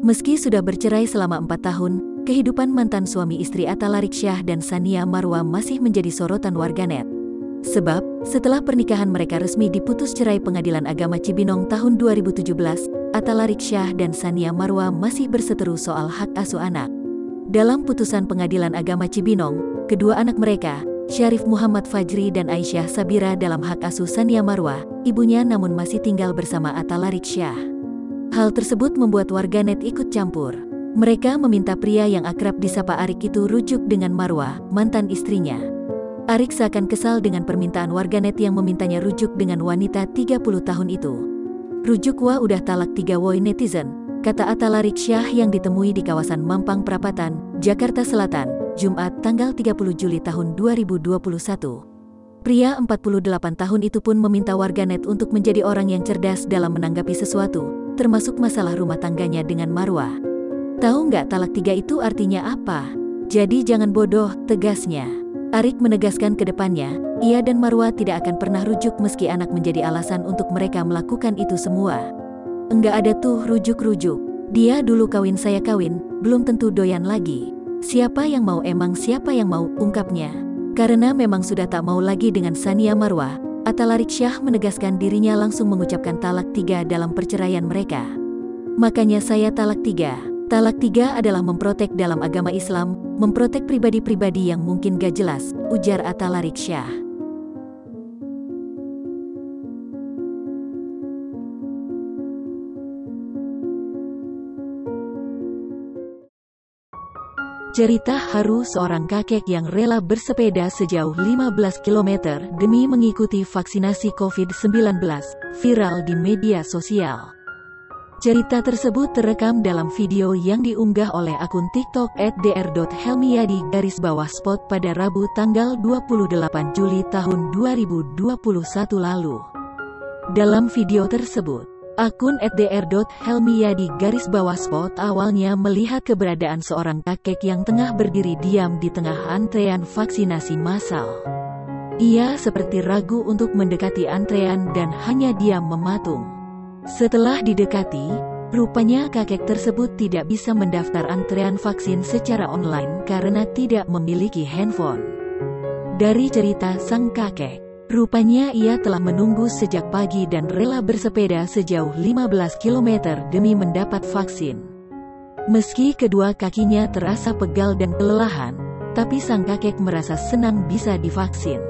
Meski sudah bercerai selama 4 tahun, kehidupan mantan suami istri Atta Lariqsyah dan Tsania Marwa masih menjadi sorotan warganet. Sebab, setelah pernikahan mereka resmi diputus cerai Pengadilan Agama Cibinong tahun 2017, Atta Lariqsyah dan Tsania Marwa masih berseteru soal hak asuh anak. Dalam putusan Pengadilan Agama Cibinong, kedua anak mereka, Syarif Muhammad Fajri dan Aisyah Sabira dalam hak asuh Tsania Marwa, ibunya namun masih tinggal bersama Atta Lariqsyah. Hal tersebut membuat warganet ikut campur. Mereka meminta pria yang akrab disapa Arik itu rujuk dengan Marwa, mantan istrinya. Arik seakan kesal dengan permintaan warganet yang memintanya rujuk dengan wanita 30 tahun itu. "Rujuk wah udah talak 3 woi netizen," kata Atta Lariqsyah yang ditemui di kawasan Mampang Perapatan, Jakarta Selatan, Jumat tanggal 30 Juli tahun 2021. Pria 48 tahun itu pun meminta warganet untuk menjadi orang yang cerdas dalam menanggapi sesuatu, termasuk masalah rumah tangganya dengan Marwa. "Tahu nggak talak 3 itu artinya apa? Jadi jangan bodoh," tegasnya. Arik menegaskan ke depannya, ia dan Marwa tidak akan pernah rujuk meski anak menjadi alasan untuk mereka melakukan itu semua. "Enggak ada tuh rujuk-rujuk. Dia dulu kawin saya kawin, belum tentu doyan lagi. Siapa yang mau emang siapa yang mau," ungkapnya. Karena memang sudah tak mau lagi dengan Tsania Marwa, Atta Lariqsyah menegaskan dirinya langsung mengucapkan talak 3 dalam perceraian mereka. "Makanya saya talak 3. Talak 3 adalah memprotek dalam agama Islam, memprotek pribadi-pribadi yang mungkin gak jelas," ujar Atta Lariqsyah. Cerita haru seorang kakek yang rela bersepeda sejauh 15 km demi mengikuti vaksinasi COVID-19, viral di media sosial. Cerita tersebut terekam dalam video yang diunggah oleh akun TikTok @dr.helmiyadi_spot pada Rabu tanggal 28 Juli tahun 2021 lalu. Dalam video tersebut, akun @dr.helmiyadi_spot awalnya melihat keberadaan seorang kakek yang tengah berdiri diam di tengah antrean vaksinasi massal. Ia seperti ragu untuk mendekati antrean dan hanya diam mematung. Setelah didekati, rupanya kakek tersebut tidak bisa mendaftar antrean vaksin secara online karena tidak memiliki handphone. Dari cerita sang kakek, rupanya ia telah menunggu sejak pagi dan rela bersepeda sejauh 15 km demi mendapat vaksin. Meski kedua kakinya terasa pegal dan kelelahan, tapi sang kakek merasa senang bisa divaksin.